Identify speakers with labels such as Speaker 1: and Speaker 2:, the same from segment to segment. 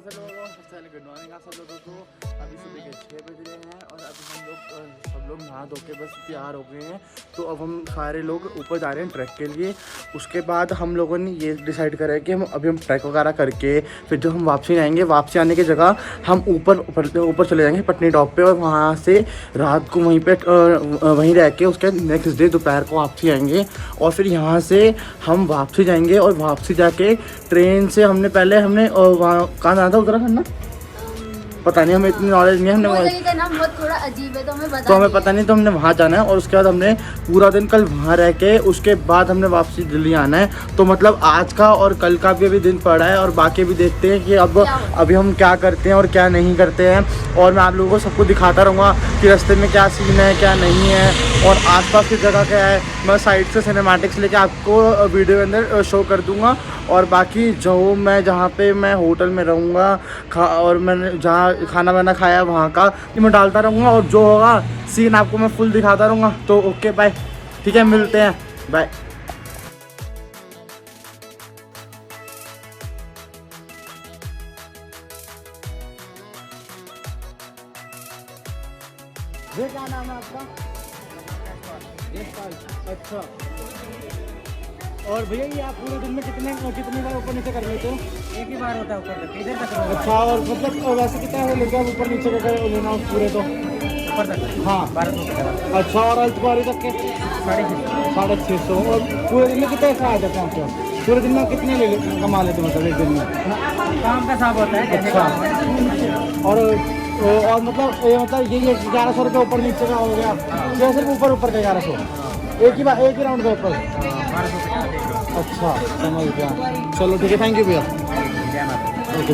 Speaker 1: सबसे पहले good morning आप सब लोगों को। अभी सुबह के 6 बज रहे हैं और अभी हम लोग सब लोग नहा धो के बस तैयार हो गए हैं। तो अब हम सारे लोग ऊपर जा रहे हैं ट्रैक के लिए। उसके बाद हम लोगों ने ये डिसाइड करा है कि हम ट्रैक वगैरह करके फिर जब हम वापसी आएंगे, वापसी आने की जगह हम ऊपर चले जाएंगे पटनी टॉप पे और वहाँ से रात को वहीं रह के उसके नेक्स्ट डे दोपहर को वापसी आएंगे। और फिर यहाँ से हम वापसी जाएंगे और वापसी जाके ट्रेन से हमने वहाँ कहाँ जाना था उत्तराखंड ना, पता नहीं, हमें इतनी नॉलेज नहीं है। हमने
Speaker 2: वो जगह का नाम बहुत थोड़ा अजीब है तो
Speaker 1: हमें पता नहीं, तो हमने वहाँ जाना है और उसके बाद हमने पूरा दिन कल वहाँ रह के उसके बाद हमने वापसी दिल्ली आना है। तो मतलब आज का और कल का भी अभी दिन पड़ा है और बाकी भी देखते हैं कि अब अभी हम क्या करते हैं और क्या नहीं करते हैं। और मैं आप लोगों को सबको दिखाता रहूँगा कि रास्ते में क्या सीन है क्या नहीं है और आसपास की जगह क्या है। मैं साइड से सिनेमैटिक्स लेके आपको वीडियो के अंदर शो कर दूँगा। और बाकी जो जहाँ पे मैं होटल में रहूँगा और मैंने जहाँ खाना वाना खाया वहाँ का मैं डालता रहूँगा और जो होगा सीन आपको मैं फुल दिखाता रहूँगा। तो ओके बाय, ठीक है, मिलते हैं, बाय। ये क्या नाम है आपका? अच्छा। और भैया ये आप पूरे दिन में कितनी बार ऊपर नीचे कर लेते हो?
Speaker 3: एक ही बार होता है ऊपर तक, इधर तक होगा।
Speaker 1: अच्छा, और मतलब वैसे कितना है लेके आप ऊपर नीचे कर लेना पूरे तो?
Speaker 3: ऊपर तक
Speaker 1: हाँ
Speaker 3: 1200।
Speaker 1: अच्छा, और अल्तवारी तक के 650। और पूरे दिन में कितने ऐसा आ जाते हैं आपके? पूरे दिन में कितने कमा लेते हो मतलब एक दिन में?
Speaker 3: काम का हिसाब होता है।
Speaker 1: अच्छा। और मतलब ये 1100 रुपये ऊपर नीचे का हो गया या सिर्फ ऊपर का 1100? एक ही राउंड का ऊपर?
Speaker 3: 1200।
Speaker 1: अच्छा, समझ गया। चलो ठीक है, थैंक यू भैया।
Speaker 3: जय माता।
Speaker 1: ओके।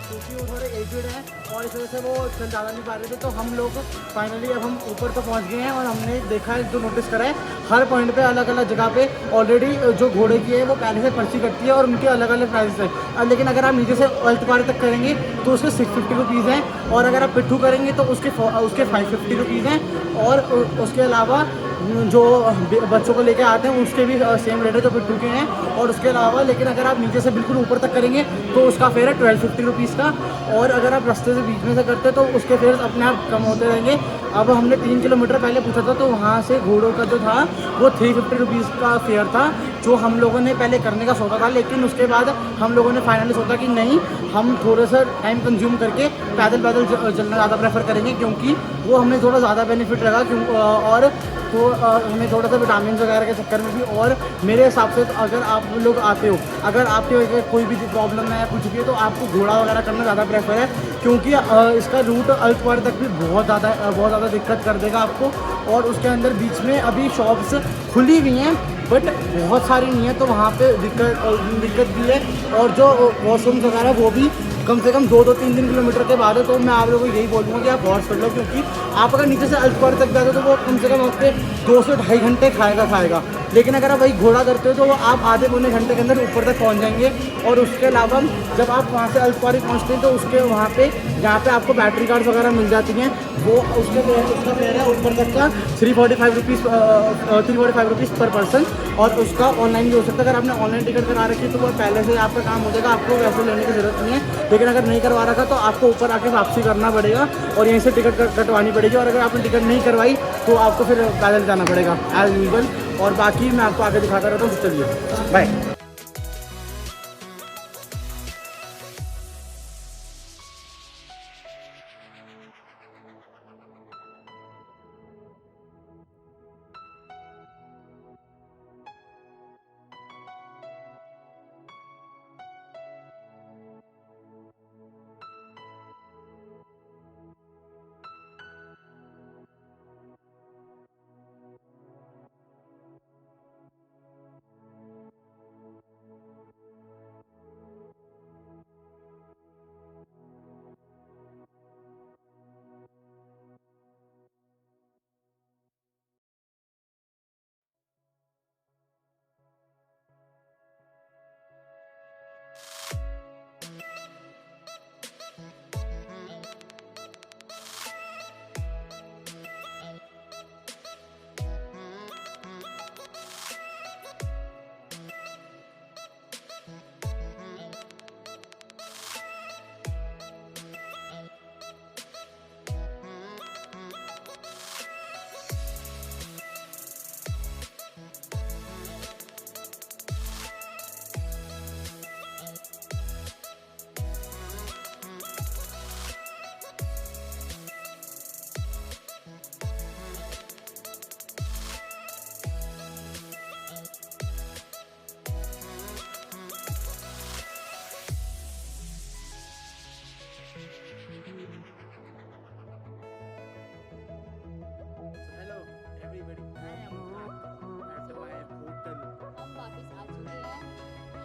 Speaker 1: क्योंकि वो थोड़े एजेड है और इस वजह से वो चल ज़्यादा नहीं पा रहे थे। तो हम लोग फाइनली अब हम ऊपर तो पहुंच गए हैं और हमने देखा है, जो नोटिस करा है, हर पॉइंट पे अलग अलग जगह पे ऑलरेडी जो घोड़े की है वो पहले से पर्ची कटती है और उनके अलग अलग प्राइस है। लेकिन अगर आप नीचे से अल्तवारी तक करेंगे तो उसके 650 रुपीज़ हैं और अगर आप पिट्ठू करेंगे तो उसके 550 रुपीज़ हैं। और उसके अलावा जो बच्चों को लेके आते हैं उसके भी सेम रेट है जो पिट्ठू के हैं। और उसके अलावा लेकिन अगर आप नीचे से बिल्कुल ऊपर तक करेंगे तो उसका फेयर है 1250 रुपीज़ का। और अगर आप रास्ते से बीच में से करते तो उसके फेयर अपने आप कम होते रहेंगे। अब हमने 3 किलोमीटर पहले पूछा था तो वहाँ से घोड़ों का जो था वो 350 रुपीज़ का फेयर था जो हम लोगों ने पहले करने का सोचा था। लेकिन उसके बाद हम लोगों ने फाइनली सोचा कि नहीं, हम थोड़ा सा टाइम कंज्यूम करके पैदल चलना ज़्यादा प्रेफर करेंगे क्योंकि वो हमें थोड़ा ज़्यादा बेनिफिट लगा। और तो हमें थोड़ा सा विटामिन वगैरह के चक्कर में भी। और मेरे हिसाब से तो अगर आप लोग आते हो, अगर आपके वजह कोई भी प्रॉब्लम है या कुछ भी है तो आपको घोड़ा वगैरह करना ज़्यादा प्रेफर है क्योंकि इसका रूट अल्तवारी तक भी बहुत ज़्यादा दिक्कत कर देगा आपको। और उसके अंदर बीच में अभी शॉप्स खुली हुई हैं बट बहुत सारी नहीं है, तो वहाँ पे दिक्कत भी है। और जो वॉशरूम्स वगैरह वो भी कम से कम 2-3 किलोमीटर के बाद है। तो मैं आप लोगों को यही बोलूँगा कि आप वॉश कर लो क्योंकि आप अगर नीचे से अल्तवारी तक जाते हो तो वो कम से कम आपके 2 से ढाई घंटे खाएगा। लेकिन अगर आप वही घोड़ा करते हो तो वो आप आधे पौने घंटे के अंदर ऊपर तक पहुँच जाएंगे। और उसके अलावा जब आप वहाँ से अल्तवारी पहुँचते हैं तो उसके वहाँ पे जहाँ पे आपको बैटरी कार्ड वगैरह मिल जाती हैं वो उसका फेयर है ऊपर तक का 345 रुपीज़ पर पर्सन। और उसका ऑनलाइन भी हो सकता है। अगर आपने ऑनलाइन टिकट करा रखी है तो वो पहले से आपका काम हो जाएगा, आपको वैसे लेने की ज़रूरत नहीं है। लेकिन अगर नहीं करवा रखा तो आपको ऊपर आके वापसी करना पड़ेगा और यहीं से टिकट कटवानी पड़ेगी। और अगर आपने टिकट नहीं करवाई तो आपको फिर पैदल जाना पड़ेगा एज यूजुअल। और बाकी मैं आपको आगे दिखाता रहता हूँ। चलिए बाय।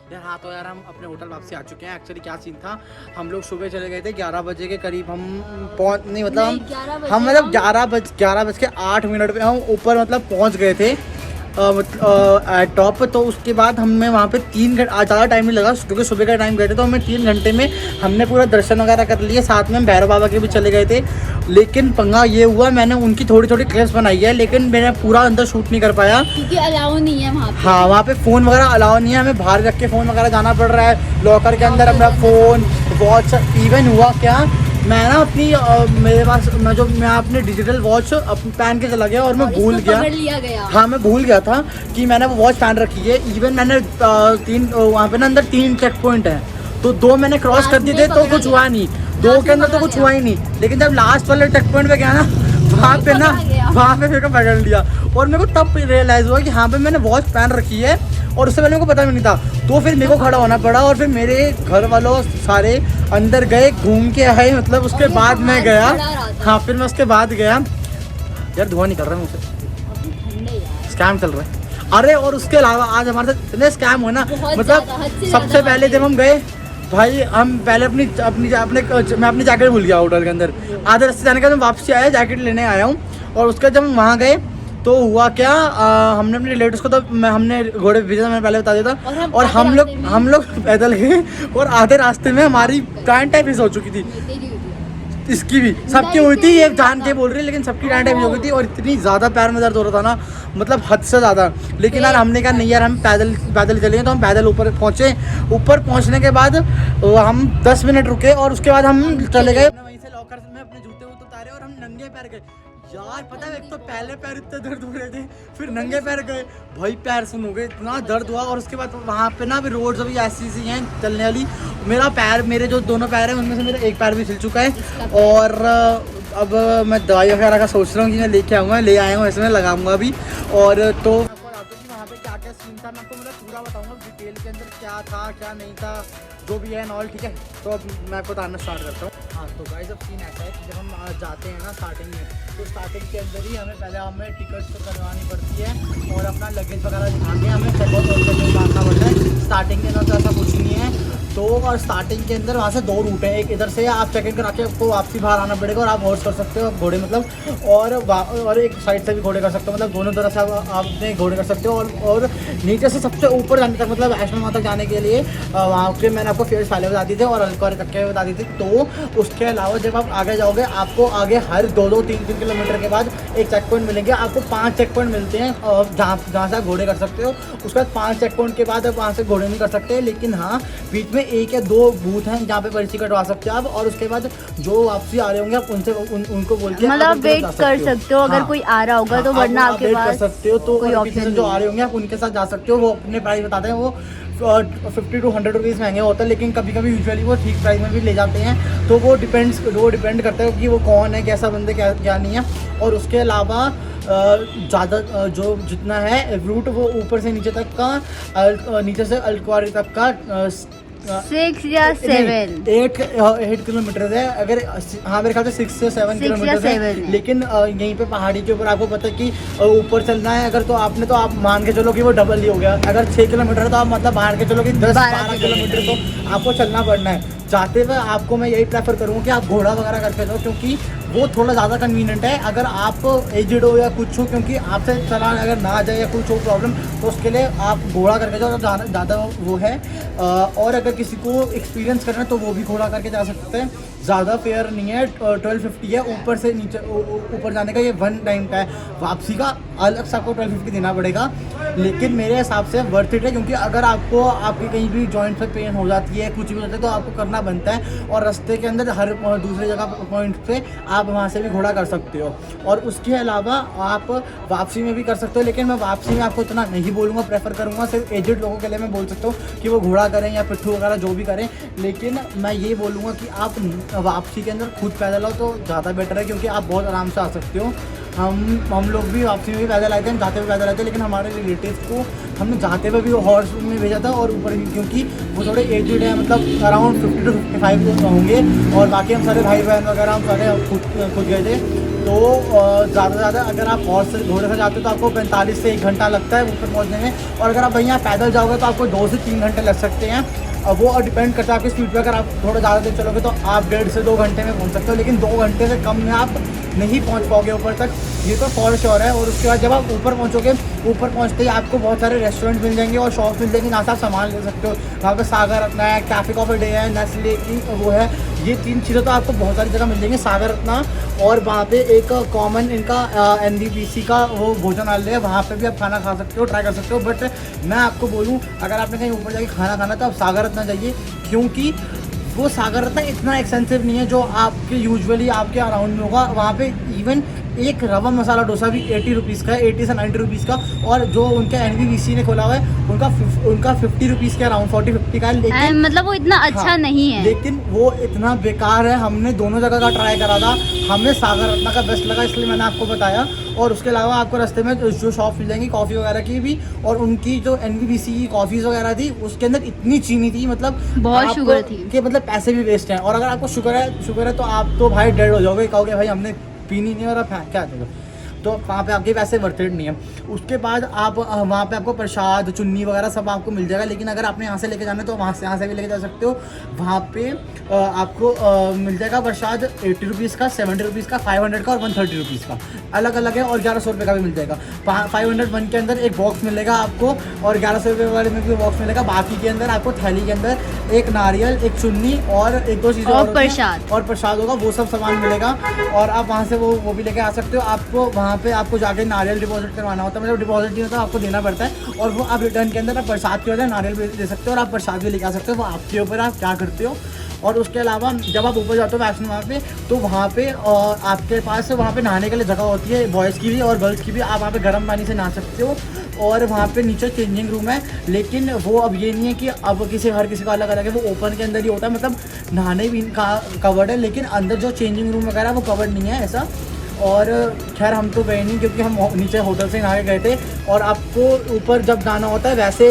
Speaker 1: यार हाँ तो यार हम अपने होटल वापसी आ चुके हैं। एक्चुअली क्या सीन था, हम लोग सुबह चले गए थे 11 बजे के करीब, हम पहुँच नहीं मतलब हम मतलब 11:08 पे हम ऊपर मतलब पहुँच गए थे टॉप। तो उसके बाद हमें वहाँ पे 3 घंटे ज़्यादा टाइम नहीं लगा क्योंकि सुबह का टाइम गए थे, तो हमें 3 घंटे में हमने पूरा दर्शन वगैरह कर लिए। साथ में हम भैरव बाबा के भी चले गए थे। लेकिन पंगा ये हुआ, मैंने उनकी थोड़ी थोड़ी क्लिप्स बनाई है लेकिन मैंने पूरा अंदर शूट नहीं कर पाया
Speaker 2: क्योंकि अलाउ नहीं है वहाँ पे।
Speaker 1: हाँ वहाँ पे फ़ोन वगैरह अलाउ नहीं है, हमें बाहर रख के फ़ोन वगैरह जाना पड़ रहा है। लॉकर के अंदर अपना फ़ोन वॉच, इवन हुआ क्या मैं ना अपनी मेरे पास मैं अपनी डिजिटल वॉच पहन के चला गया और मैं भूल गया। हाँ मैं भूल गया था कि मैंने वो वॉच पहन रखी है। इवन मैंने वहाँ पे ना अंदर 3 चेक पॉइंट हैं, तो 2 मैंने क्रॉस कर दिए थे तो कुछ हुआ नहीं, 2 के अंदर तो कुछ हुआ ही नहीं। लेकिन जब लास्ट वाले चेक पॉइंट पे गया ना वहाँ पे फिर पकड़ लिया और मेरे को तब रियलाइज़ हुआ कि हाँ पे मैंने वॉच पहन रखी है और उससे पहले मेरे को पता भी नहीं था। तो फिर मेरे को खड़ा होना पड़ा और फिर मेरे घर वालों सारे अंदर गए, घूम के आए, मतलब उसके बाद मैं गया। हाँ फिर मैं उसके बाद गया। यार धुआं निकल रहा है मुझसे, स्कैम चल रहा है। अरे और उसके अलावा आज हमारे साथ इतने स्कैम हुए ना, मतलब सबसे पहले जब हम गए भाई, हम पहले मैं अपनी जैकेट भूल गया होटल के अंदर। आधे रास्ते जाने के बाद मैं वापसी आया, जैकेट लेने आया हूँ। और उसके जब हम वहाँ गए तो हुआ क्या, हमने अपने रिलेटिव्स को तो हमने घोड़े भेजा था, मैंने पहले बता दिया था। और हम लोग पैदल गए और आधे रास्ते में हमारी टाइम टाइप मिस हो चुकी थी। इसकी भी सबकी हुई थी, ये जान के बोल रही है, लेकिन सबकी टाइम टाइप हो गई थी और इतनी ज़्यादा पैर में दर्द हो रहा था ना, मतलब हद से ज़्यादा। लेकिन यार हमने कहा नहीं यार हम पैदल चलेंगे, तो हम पैदल ऊपर पहुँचे। ऊपर पहुँचने के बाद हम 10 मिनट रुके और उसके बाद हम चले गए वहीं से लॉकर में अपने जूते उतारे और हम नंगे पैर गए। यार पता है, एक तो पहले पैर इतने दर्द हो रहे थे, फिर नंगे पैर गए भाई, पैर सुन हो गए, इतना दर्द हुआ। और उसके बाद वहाँ पे ना भी रोड्स अभी ऐसी सी हैं चलने वाली। मेरे जो दोनों पैर हैं उनमें से मेरा एक पैर भी छिल चुका है। और अब मैं दवाई वगैरह का सोच रहा हूँ कि मैं ले आया हूँ, ऐसे में लगाऊंगा अभी। और तो वहाँ पे क्या क्या सीन था मैं आपको मतलब पूरा बताऊँगा डिटेल के अंदर, क्या था क्या नहीं था जो भी है नॉल, ठीक है। तो अब मैं आपको बताना स्टार्ट करता हूँ। हाँ तो गाइस अब सीन ऐसा है कि जब हम जाते हैं ना स्टार्टिंग में, तो स्टार्टिंग के अंदर ही हमें टिकट तो करवानी पड़ती है और अपना लगेज वगैरह दिखा के हमें चेकआउट करना पड़ता है। स्टार्टिंग के अंदर तो ऐसा कुछ नहीं है। तो और स्टार्टिंग के अंदर वहाँ से 2 रूट है, एक इधर से आप चेक इन करा के आपको वापसी बाहर आना पड़ेगा और आप हॉर्स कर सकते हो घोड़े मतलब, और एक साइड से भी घोड़े कर सकते हो, मतलब दोनों तरह से आप अपने घोड़े कर सकते हो। और नीचे से सबसे ऊपर जाने तक मतलब वैष्णो माता जाने के लिए वहाँ के मैंने आपको फेयर्स पहले बता दी थी और अलग तक के बता दी थी। तो उसके अलावा जब आप आगे जाओगे आपको आगे हर 2-3 किलोमीटर के बाद एक चेक पॉइंट मिलेंगे। आपको 5 चेक पॉइंट मिलते हैं जहाँ से आप घोड़े कर सकते हो। उसके बाद 5 चेक पॉइंट के बाद आप वहाँ से घोड़े नहीं कर सकते, लेकिन हाँ बीच में 1 या 2 बूथ हैं जहाँ पे पर्ची कटवा सकते हो आप। और उसके बाद जो वापसी आ रहे होंगे आप उनसे उनको बोल के
Speaker 2: मतलब वेट कर सकते हो अगर कोई आ रहा होगा तो, वरना आपके पास
Speaker 1: कर सकते हो। तो
Speaker 2: कोई ऑप्शन
Speaker 1: जो आ रहे होंगे आप उनके साथ जा सकते हो। वो अपने प्राइस बताते हैं, वो 50 to 100 रुपीज़ महंगे होता है, लेकिन कभी कभी यूजुअली वो ठीक प्राइस में भी ले जाते हैं। तो वो डिपेंड करता है कि वो कौन है, कैसा बंदे क्या नहीं है। और उसके अलावा ज़्यादा जो जितना है रूट वो ऊपर से नीचे तक का, नीचे से अलक्वारी तक का
Speaker 2: 6 या 7
Speaker 1: 8 किलोमीटर है। अगर हाँ मेरे ख्याल से 6 से 7 किलोमीटर है। लेकिन यहीं पे पहाड़ी के ऊपर आपको पता है कि ऊपर चलना है अगर, तो आप मान के चलो कि वो डबल ही हो गया। अगर 6 किलोमीटर है तो आप मतलब मान के चलो कि 10-12 किलोमीटर तो आपको चलना पड़ना है। जाते हुए आपको मैं यही प्रेफर करूँगा कि आप घोड़ा वगैरह करके जाओ, क्योंकि वो थोड़ा ज़्यादा कन्वीनियंट है। अगर आप एजिड हो या कुछ हो, क्योंकि आपसे चलान अगर ना आ जाए या कुछ हो प्रॉब्लम, तो उसके लिए आप घोड़ा करके जाओ, ज़्यादा वो है। और अगर किसी को एक्सपीरियंस करना है तो वो भी घोड़ा करके जा सकते हैं। ज़्यादा फेयर नहीं है, 1250 है ऊपर से नीचे ऊपर जाने का। ये 1 टाइम का है, वापसी का अलग से आपको 1250 देना पड़ेगा। लेकिन मेरे हिसाब से वर्थ इट है, क्योंकि अगर आपको आपकी कहीं भी जॉइंट पे पेन हो जाती है, कुछ भी हो जाता है, तो आपको करना बनता है। और रास्ते के अंदर हर दूसरे जगह पॉइंट पे आप वहाँ से भी घोड़ा कर सकते हो। और उसके अलावा आप वापसी में भी कर सकते हो, लेकिन मैं वापसी में आपको इतना नहीं बोलूँगा, प्रेफर करूँगा। सिर्फ एजेड लोगों के लिए मैं बोल सकता हूँ कि वो घोड़ा करें या पिट्ठू वगैरह जो भी करें। लेकिन मैं ये बोलूँगा कि आप वापसी के अंदर खुद पैदल आओ तो ज़्यादा बेटर है, क्योंकि आप बहुत आराम से आ सकते हो। हम लोग भी वापसी में भी पैदल आए थे, हम जाते हुए पैदल आए थे, लेकिन हमारे रिलेटिव्स को हमने जाते हुए भी हॉर्स में भेजा था और ऊपर भी, क्योंकि वो थोड़े एजेड है, मतलब अराउंड 50 to 55 होंगे। और बाकी हम सारे भाई बहन वगैरह हम सारे खुद गए थे। तो ज़्यादा से ज़्यादा अगर आप हॉर्स से घोड़े से जाते हो तो आपको 45 से 1 घंटा लगता है ऊपर पहुंचने में, और अगर आप भैया पैदल जाओगे तो आपको 2 से 3 घंटे लग सकते हैं। अब वो डिपेंड करता है आपकी स्पीड पे। अगर आप थोड़ा ज़्यादा देर चलोगे तो आप 1.5 से 2 घंटे में पहुंच सकते हो, लेकिन 2 घंटे से कम में आप नहीं पहुंच पाओगे ऊपर तक, ये तो फॉर श्योर है। और उसके बाद जब आप ऊपर पहुंचोगे, ऊपर पहुंचते ही आपको बहुत सारे रेस्टोरेंट मिल जाएंगे और शॉप मिल जाएंगी जहाँ से आप सामान ले सकते हो। वहाँ पे सागर रत्ना है, कैफ़े कॉफी डे है, नेस्ले की वो है, ये 3 चीज़ें तो आपको बहुत सारी जगह मिल जाएंगी। सागर रत्ना और वहाँ पे एक कॉमन इनका NBBC का वो भोजनालय है, वहाँ पे भी आप खाना खा सकते हो, ट्राई कर सकते हो। बट मैं आपको बोलूँ, अगर आपने कहीं ऊपर जाके खाना खाना तो आप सागर रत्ना जाइए, क्योंकि वो सागर रत्ना इतना एक्सपेंसिव नहीं है जो आपके यूजुअली आपके अराउंड में होगा। वहाँ पे इवन एक रवा मसाला डोसा भी 80 रुपीज़ का है, 80 से 90 रुपीज़ का। और जो उनके NBBC ने खोला हुआ है उनका 50 रुपीज़ के अराउंड 40-50 का है, लेकिन
Speaker 2: मतलब वो इतना अच्छा
Speaker 1: हाँ,
Speaker 2: नहीं है,
Speaker 1: लेकिन वो इतना बेकार है। हमने दोनों जगह का ट्राई करा था, हमें सागर रत्ना का बेस्ट लगा, इसलिए मैंने आपको बताया। और उसके अलावा आपको रास्ते में जो शॉप मिल जाएंगी कॉफ़ी वगैरह की भी, और उनकी जो NBBC की कॉफ़ीज़ वगैरह थी उसके अंदर इतनी चीनी थी, मतलब
Speaker 2: बहुत शुगर थी
Speaker 1: कि मतलब पैसे भी वेस्ट हैं। और अगर आपको शुगर है तो आप तो भाई डेड हो जाओगे, कहोगे भाई हमने पीनी नहीं और आप क्या दोगे, तो वहाँ पे आपके पैसे वर्थ इट नहीं है। उसके बाद आप वहाँ पे आपको प्रसाद चुन्नी वगैरह सब आपको मिल जाएगा, लेकिन अगर आपने यहाँ से लेके जाना है तो यहाँ से भी लेके जा सकते हो। वहाँ पे आपको मिल जाएगा प्रसाद 80 रुपीज़ का, 70 रुपीज़ का, 500 का और 130 रुपीज़ का, अलग अलग है। और 1100 रुपये का भी मिल जाएगा। 501 के अंदर एक बॉक्स मिलेगा आपको, और 1100 रुपये वाले में भी बॉक्स मिलेगा। बाकी के अंदर आपको थैली के अंदर एक नारियल, एक चुन्नी और 1-2 चीज़ें और प्रसाद होगा, वो सब सामान मिलेगा। और आप वहाँ से वो भी लेके आ सकते हो। आपको वहाँ पे आपको जाके नारियल डिपॉजिट करवाना होता है, मतलब डिपॉजिट नहीं होता, आपको देना पड़ता है। और वो आप रिटर्न के अंदर आप प्रसाद के बजाय नारियल भी दे सकते हो, और आप प्रसाद भी लेके आ सकते हो, वो आपके ऊपर आप क्या करते हो। और उसके अलावा जब आप ऊपर जाते हो वैष्णो वहाँ पे, तो वहाँ पे आपके पास वहाँ पे नहाने के लिए जगह होती है, बॉयज़ की भी और गर्ल्स की भी। आप वहाँ पे गर्म पानी से नहा सकते हो, और वहाँ पे नीचे चेंजिंग रूम है, लेकिन वो अब ये नहीं है कि अब हर किसी का अलग अलग है, वो ओपन के अंदर ही होता है, मतलब नहाने भी का कवर्ड है, लेकिन अंदर जो चेंजिंग रूम वगैरह वो कवर्ड नहीं है ऐसा। और खैर हम तो गए नहीं, क्योंकि हम नीचे होटल से नहा के गए थे। और आपको ऊपर जब जाना होता है वैसे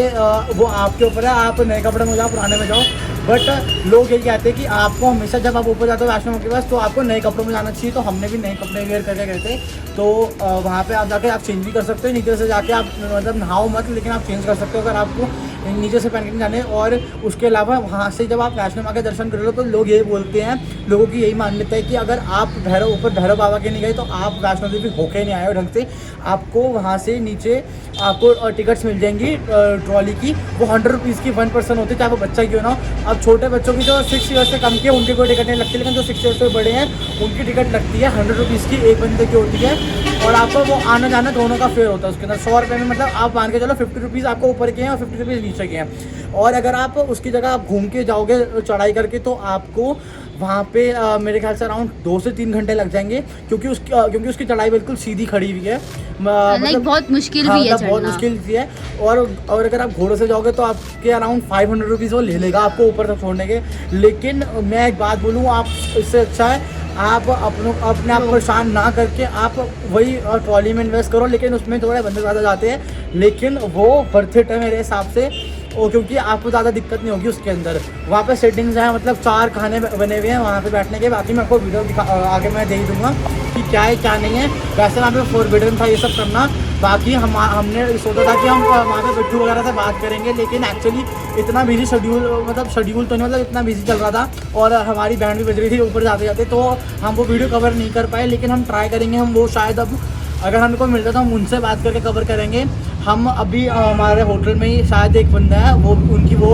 Speaker 1: वो आपके ऊपर है, आप नए कपड़े में जाओ पुराने में जाओ। बट लोग यही कहते हैं कि आपको हमेशा जब आप ऊपर जाते हो वैष्णो के पास तो आपको नए कपड़ों में जाना चाहिए। तो हमने भी नए कपड़े वेयर करके गए थे, तो वहाँ पे आप जाके आप चेंज भी कर सकते हो। नीचे से जाके आप मतलब नहाओ मत, लेकिन आप चेंज कर सकते हो अगर आपको नीचे से पहन के नहीं जाने। और उसके अलावा वहाँ से जब आप वैष्णो माँ के दर्शन कर लो तो लोग यही बोलते हैं, लोगों की यही मान्यता है कि अगर आप भैरव बाबा के नहीं गए तो आप वैष्णो देवी होके नहीं आए हो ढंग से। आपको वहाँ से नीचे आपको टिकट्स मिल जाएंगी ट्रॉली की, वो 100 रुपीज़ की 1 पर्सन होती है, चाहे वो बच्चा क्यों ना हो। अब छोटे बच्चों की जो 6 ईयर्स से कम की है उनकी कोई टिकट नहीं लगती, लेकिन जो 6 ईयर्स से बड़े हैं उनकी टिकट लगती है 100 रुपीज़ की, एक बंदे की होती है। और आपको वो आना जाना दोनों का फेयर होता है उसके अंदर 100 रुपये में, मतलब आप मान के चलो 50 रुपीज़ आपको ऊपर के हैं और 50 रुपीज़ नीचे के हैं। और अगर आप उसकी जगह आप घूम के जाओगे चढ़ाई करके तो आपको वहाँ पे मेरे ख्याल से अराउंड 2 से 3 घंटे लग जाएंगे, क्योंकि उसकी चढ़ाई बिल्कुल सीधी खड़ी हुई है, मतलब
Speaker 2: बहुत मुश्किल भी है चढ़ना,
Speaker 1: बहुत मुश्किल भी है। और अगर आप घोड़े से जाओगे तो आपके अराउंड 500 रुपीज़ वो ले लेगा आपको ऊपर तक छोड़ने के। लेकिन मैं एक बात बोलूँ, आप इससे अच्छा है आप अपने आप को परेशान ना करके आप वही ट्रॉली में इन्वेस्ट करो, लेकिन उसमें थोड़े बंदे ज़्यादा जाते हैं, लेकिन वो वर्थ इट है मेरे हिसाब से। और क्योंकि आपको ज़्यादा दिक्कत नहीं होगी उसके अंदर। वहाँ पे सेटिंग्स हैं, मतलब 4 खाने बने हुए हैं वहाँ पे बैठने के। बाकी मैं आपको वीडियो आगे मैं दे ही दूँगा कि क्या है क्या नहीं है। वैसे वहाँ पे फॉरबिडन था ये सब करना। बाकी हमने सोचा था कि हम वहाँ पे बिट्टू वगैरह से बात करेंगे, लेकिन एक्चुअली इतना बिजी शेड्यूल तो नहीं, मतलब इतना बिजी चल रहा था और हमारी बैंड भी बज रही थी ऊपर जाते जाते, तो हम वो वीडियो कवर नहीं कर पाए। लेकिन हम ट्राई करेंगे, हम वो शायद अब अगर हमको मिलता तो हम उनसे बात करके कवर करेंगे। हम अभी हमारे होटल में ही शायद एक बंदा है, वो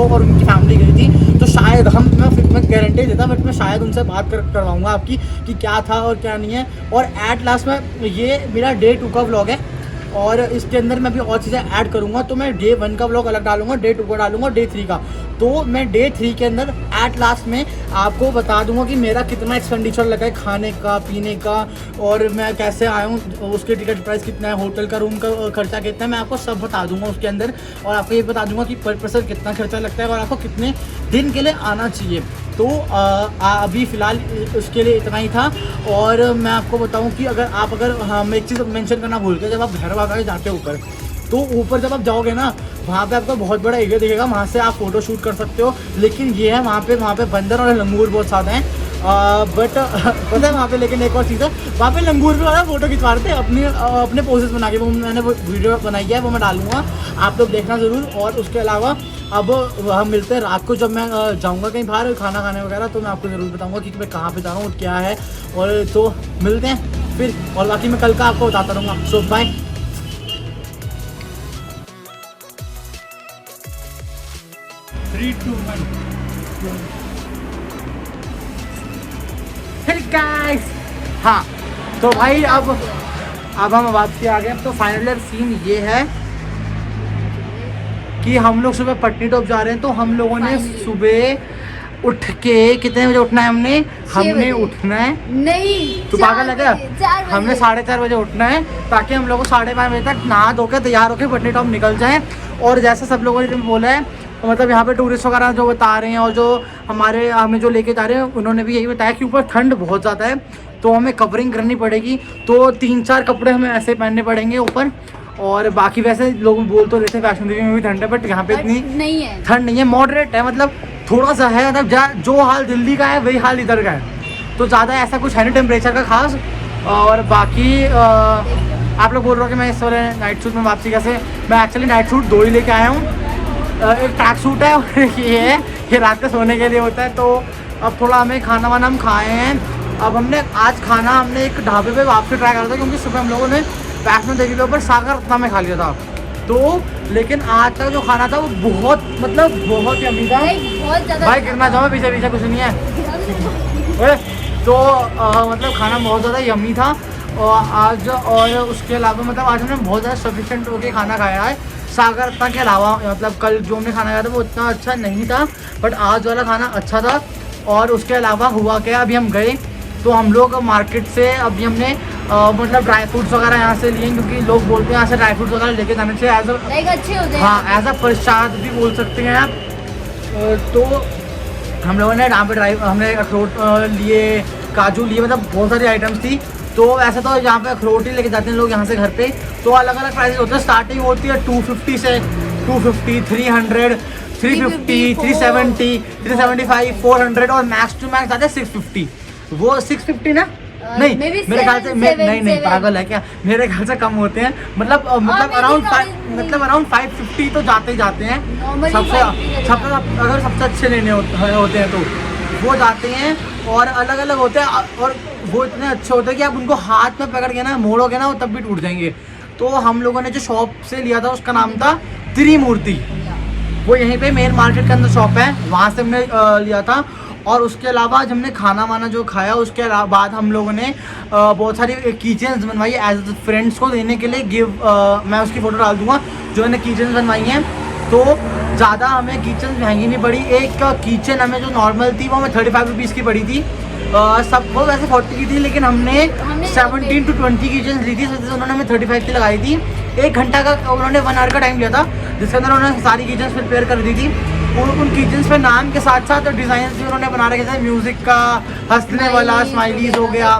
Speaker 1: और उनकी फैमिली गई थी, तो शायद मैं गारंटी देता, बट मैं शायद उनसे बात करवाऊँगा आपकी कि क्या था और क्या नहीं है। और एट लास्ट में ये मेरा डे 2 का व्लॉग है, और इसके अंदर मैं भी और चीज़ें ऐड करूँगा। तो मैं डे 1 का व्लॉग अलग डालूंगा, डे 2 का डालूंगा, डे 3 का। तो मैं डे 3 के अंदर एट लास्ट में आपको बता दूंगा कि मेरा कितना एक्सपेंडिचर लगा है खाने का, पीने का, और मैं कैसे आया हूँ, उसके टिकट प्राइस कितना है, होटल का रूम का खर्चा कितना है, मैं आपको सब बता दूंगा उसके अंदर। और आपको ये बता दूंगा कि पर पर्सन कितना खर्चा लगता है और आपको कितने दिन के लिए आना चाहिए। तो अभी फ़िलहाल उसके लिए इतना ही था। और मैं आपको बताऊं कि अगर हम एक चीज़ मेंशन करना भूल गए, जब आप भैरव बाबा के जाते हो ऊपर, तो ऊपर जब आप जाओगे ना, वहाँ पे आपको बहुत बड़ा एरिया दिखेगा, वहाँ से आप फ़ोटो शूट कर सकते हो। लेकिन ये है वहाँ पे बंदर और लंगूर बहुत ज़्यादा हैं। बट पता है वहाँ पे, लेकिन एक और चीज़ है, वहाँ पे लंगूर भी वाला फोटो खिंचवा रहे थे अपने पोजेस बना के, वो मैंने वो वीडियो बनाई है, वो मैं डालूंगा, आप लोग देखना ज़रूर। और उसके अलावा अब हम मिलते हैं रात को, जब मैं जाऊँगा कहीं बाहर खाना खाने वगैरह, तो मैं आपको ज़रूर बताऊँगा कि मैं कहाँ पे जा रहा हूँ, क्या है, और तो मिलते हैं फिर, और बाकी मैं कल का आपको बताता रहूँगा। सो बाय। गाइस, हाँ तो भाई अब हम वापसी आ गए। तो फाइनल सीन ये है कि हम लोग सुबह पटनी टॉप जा रहे हैं। तो हम लोगों ने सुबह उठ के, कितने बजे उठना है हमने उठना है,
Speaker 2: नहीं
Speaker 1: तो पागल लगा, हमने 4:30 बजे उठना है, ताकि हम लोग को 5:30 बजे तक नहा धो के तैयार होकर पटनी टॉप निकल जाए। और जैसे सब लोगों ने बोला है, तो मतलब यहाँ पे टूरिस्ट वगैरह जो बता रहे हैं, और जो हमें जो लेके जा रहे हैं, उन्होंने भी यही बताया कि ऊपर ठंड बहुत ज़्यादा है, तो हमें कवरिंग करनी पड़ेगी। तो 3-4 कपड़े हमें ऐसे पहनने पड़ेंगे ऊपर। और बाकी वैसे लोग बोल तो रहे थे वैष्णो देवी में भी ठंड है, बट यहाँ पे इतनी
Speaker 2: नहीं है,
Speaker 1: ठंड नहीं है, मॉडरेट है, मतलब थोड़ा सा है, मतलब जो हाल दिल्ली का है वही हाल इधर का है, तो ज़्यादा ऐसा कुछ है नहीं टेम्परेचर का खास। और बाकी आप लोग बोल रहे हो कि मैं इस वाले नाइट सूट में वापसी कैसे, मैं एक्चुअली नाइट सूट 2 ही लेके आया हूँ, एक ट्रैक सूट है और ये रात के सोने के लिए होता है। तो अब थोड़ा हमें खाना वाना हम खाए हैं। अब आज खाना हमने एक ढाबे पे वापसी ट्राई करा था, क्योंकि सुबह हम लोगों ने वैष्णो देवी के ऊपर सागर रत्ना में खा लिया था। तो लेकिन आज का जो खाना था वो बहुत यम्मी था भाई, गिरना चाहो पीछे कुछ नहीं है। तो मतलब खाना बहुत ज़्यादा यम्मी था और आज, और उसके अलावा मतलब आज हमने बहुत ज़्यादा सफिशेंट होकर खाना खाया है सागर रत्ना के अलावा। मतलब कल जो हमने खाना खाया था वो इतना अच्छा नहीं था, बट आज वाला खाना अच्छा था। और उसके अलावा हुआ क्या, अभी हम गए तो हम लोग मार्केट से अभी हमने मतलब ड्राई फ्रूट्स वगैरह यहाँ से लिए, क्योंकि लोग बोलते हैं यहाँ से ड्राई फ्रूट्स वगैरह लेके जाने से
Speaker 2: अच्छे होते हैं,
Speaker 1: हाँ एज अ प्रसाद भी बोल सकते हैं आप। तो हम लोगों ने यहाँ पे हमने अखरोट लिए, काजू लिए, मतलब बहुत सारी आइटम्स थी। तो ऐसा तो यहाँ पे अखरोट ही लेके जाते हैं लोग यहाँ से घर पे। तो अलग अलग प्राइसेस होते हैं, स्टार्टिंग होती है 250 से 250, 300, 350, 370, 375, 400 और मैक्स टू मैक्स आते हैं 650। वो 650 ना नहीं मेरे ख्याल से नहीं पागल है क्या, मेरे ख्याल से कम होते हैं, मतलब अराउंड 550 तो जाते ही जाते हैं सबसे अगर सबसे अच्छे लेने होते हैं तो वो जाते हैं। और अलग अलग होते हैं, और वो इतने अच्छे होते हैं कि आप उनको हाथ में पकड़ के ना मोड़ोगे ना वो तब भी टूट जाएंगे। तो हम लोगों ने जो शॉप से लिया था उसका नाम था त्रिमूर्ति, वो यहीं पे मेन मार्केट के अंदर शॉप है, वहाँ से हमने लिया था। और उसके अलावा जब हमने खाना वाना जो खाया उसके बाद हम लोगों ने बहुत सारी कीचेन्स बनवाई एज फ्रेंड्स को देने के लिए मैं उसकी फ़ोटो डाल दूँगा जो मैंने कीचेन्स बनवाई हैं। तो ज़्यादा हमें किचन महंगी नहीं पड़ी, एक किचन हमें जो नॉर्मल थी वो हमें 35 रुपीज़ की पड़ी थी, सब वो वैसे 40 की थी, लेकिन हमने 17 to 20 किचन ली थी, उन्होंने हमें 35 की लगाई थी। 1 घंटा का उन्होंने 1 आवर का टाइम लिया था, जिसके अंदर उन्होंने सारी किचन्स प्रिपेयर कर दी थी। और उन किचन्स पे नाम के साथ साथ डिज़ाइन भी उन्होंने बना रखे थे, म्यूज़िक का, हंसने वाला, स्माइलीज हो गया,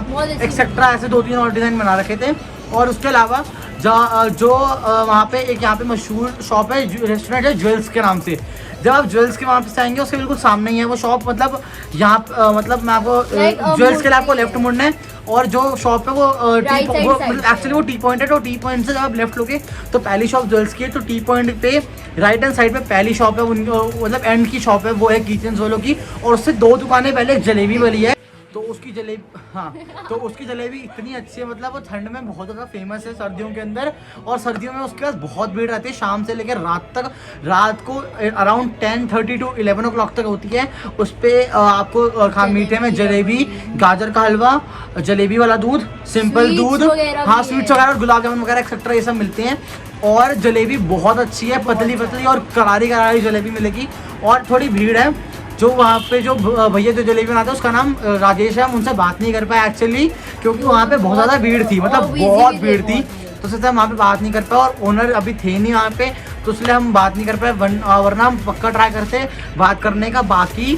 Speaker 1: एक्सेट्रा, ऐसे 2-3 और डिज़ाइन बना रखे थे। और उसके अलावा जो वहाँ पे एक यहाँ पे मशहूर शॉप है, रेस्टोरेंट है ज्वेल्स के नाम से। जब आप ज्वेल्स के वहाँ पे आएंगे उसके बिल्कुल सामने ही है वो शॉप, मतलब यहाँ मतलब मैं आपको ज्वेल्स के लिए आपको लेफ्ट मुड़ना है, और जो शॉप है वो मतलब एक्चुअली वो टी पॉइंट है। तो टी पॉइंट से जब आप लेफ्ट लोगे तो पहली शॉप ज्वेल्स की है, तो टी पॉइंट पे राइट हैंड साइड पे पहली शॉप है, मतलब एंड की शॉप है वो है किचन वालों की, और उससे 2 दुकानें पहले एक जलेबी वाली है। तो उसकी जलेबी, हाँ तो उसकी जलेबी इतनी अच्छी है, मतलब वो ठंड में बहुत ज़्यादा फेमस है सर्दियों के अंदर, और सर्दियों में उसके पास बहुत भीड़ रहती है शाम से लेकर रात तक। रात को अराउंड 10:30 to 11 o'clock तक होती है। उस पर आपको मीठे में जलेबी, गाजर का हलवा, जलेबी वाला दूध, सिंपल दूध, हाँ स्वीट्स वगैरह और गुलाब जामुन वगैरह एक्सेट्रा ये सब मिलते हैं। और जलेबी बहुत अच्छी है, पतली पतली और करारी करारी जलेबी मिलेगी। और थोड़ी भीड़ है, जो वहाँ पे जो भैया जो जलेबी बनाते हैं उसका नाम राजेश है, हम उनसे बात नहीं कर पाए एक्चुअली, क्योंकि वहाँ पे बहुत ज़्यादा भीड़ थी, मतलब बहुत भीड़ थी, तो उससे हम वहाँ पे बात नहीं कर पाए। और ओनर अभी थे नहीं वहाँ पे, तो इसलिए हम बात नहीं कर पाए, वरना हम पक्का ट्राई करते बात करने का। बाकी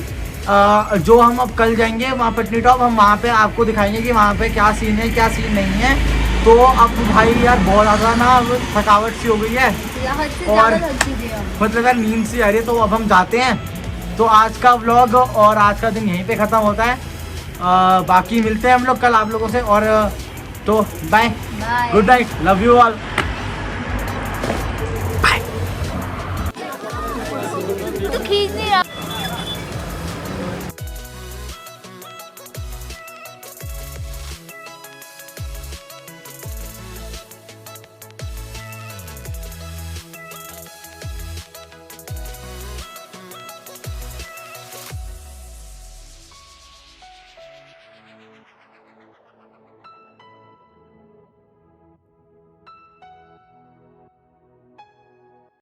Speaker 1: जो हम अब कल जाएंगे वहाँ पटनी टॉप, हम वहाँ पे आपको दिखाएंगे कि वहाँ पे क्या सीन है क्या सीन नहीं है। तो अब भाई यार बहुत ज़्यादा ना थकावट सी हो गई है, और मतलब यार नींद सी आ रही है, तो अब हम जाते हैं। तो आज का व्लॉग और आज का दिन यहीं पे ख़त्म होता है। बाकी मिलते हैं हम लोग कल आप लोगों से, और तो bye,
Speaker 2: bye.
Speaker 1: Good night, love you all.
Speaker 2: तू खींच नहीं रहा।